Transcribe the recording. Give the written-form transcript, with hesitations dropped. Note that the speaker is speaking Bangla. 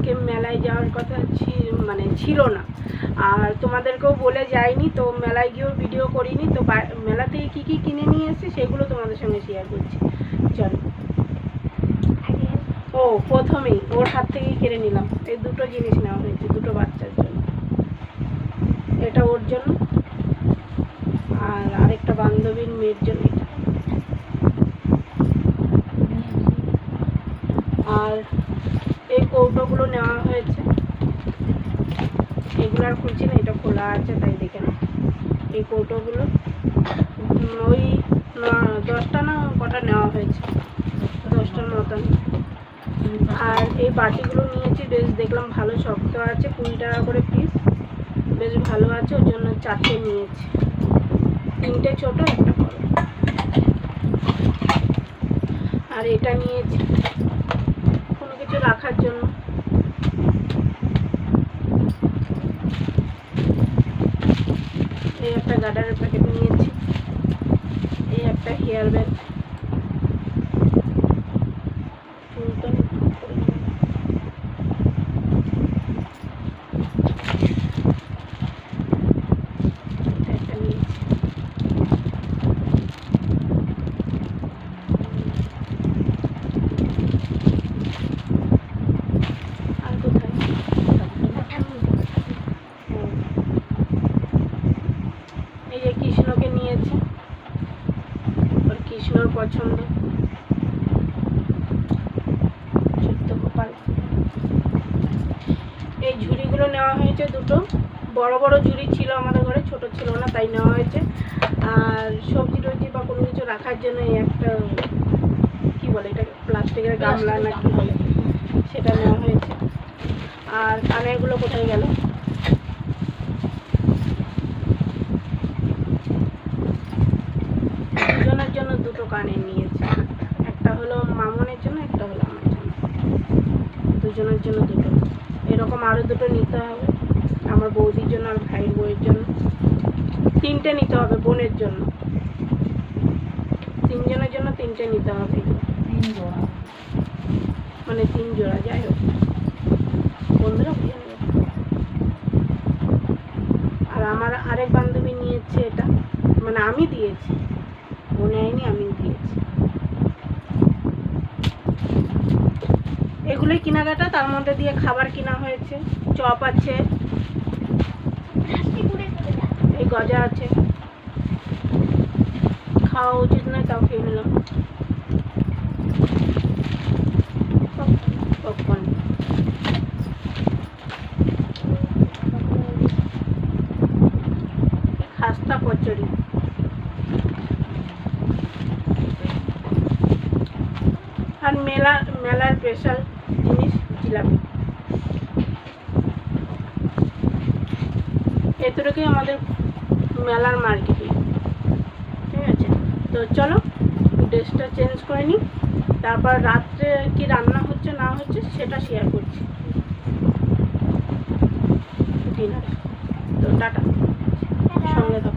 আজকে মেলায় যাওয়ার কথা মানে ছিল না, আর তোমাদেরকেও বলে যাইনি, তো মেলায় গিয়েও ভিডিও করিনি। তো মেলা থেকে কী কী কিনে নিয়ে এসেছি সেগুলো তোমাদের সঙ্গে শেয়ার করছি। চলো। ও প্রথমেই ওর হাত থেকেই কিনে নিলাম। এই দুটো জিনিস নেওয়া হয়েছে, দুটো বাচ্চার জন্য। এটা ওর জন্য, আর আরেকটা বান্ধবীর মেয়ের জন্য এটা। আর এই কৌটোগুলো নেওয়া হয়েছে, এগুলো আর খুলছি না, এটা খোলা আছে তাই দেখে না। এই কৌটোগুলো ওই 10টা না কটা নেওয়া হয়েছে, 10টার মতন। আর এই বাটিগুলো নিয়েছি, বেশ দেখলাম ভালো শক্ত আছে, 20 টাকা করে পিস, বেশ ভালো আছে, ওর জন্য 4টে নিয়েছি, 3টে ছোটো, একটা বড়। আর এটা নিয়েছি কোনো কিছু রাখার জন্য। এই একটা গার্ডারের প্যাকেট নিয়েছি, এই একটা হেয়ার ব্যান্ড, এই যে কৃষ্ণকে নিয়েছে, ওর কৃষ্ণর পছন্দ, ছোট্ট গোপাল। এই ঝুড়িগুলো নেওয়া হয়েছে দুটো, বড় বড় ঝুড়ি ছিল আমাদের ঘরে, ছোট ছিল না তাই নেওয়া হয়েছে। আর সবজি টবজি বা কোনো কিছু রাখার জন্য এই একটা কী বলে এটা, প্লাস্টিকের গামলা না কী বলে, সেটা নেওয়া হয়েছে। আর কানেরগুলো কোথায় গেল? দুজনের জন্য দুটো কানের নিয়েছি, একটা হলো মামনের জন্য, একটা হলো আমার জন্য, দুজনের জন্য দুটো। এরকম আরও দুটো নিতে হবে, আমার বৌদির জন্য আর ভাইয়ের বউয়ের জন্য। 3টে নিতে হবে বোনের জন্য, 3 জনের জন্য 3টে নিতে হবে, মানে 3 জোড়া, যাই হোক বন্ধুরা বুঝে নেবে। আর আমার আরেক বান্ধবী নিয়েছে এটা, মানে আমি দিয়েছি, ও নেয়নি, আমি দিয়েছি। এগুলোই কেনাকাটা, তার মধ্যে দিয়ে খাবার কিনা হয়েছে, চপ আছে, এই গজা আছে, খাওয়া উচিত নয় তাও খেয়ে নিলাম। পপকর্ন, খাস্তা কচুরি, আর মেলার স্পেশাল জিনিস জিলাপি। এতটুকুই আমাদের মেলার মার্কেটিং, ঠিক আছে। তো চলো ড্রেসটা চেঞ্জ করে নিই, তারপর রাত্রে কি রান্না হচ্ছে না হচ্ছে সেটা শেয়ার করছি, ডিনার। তো টাটা, সঙ্গে থাকো।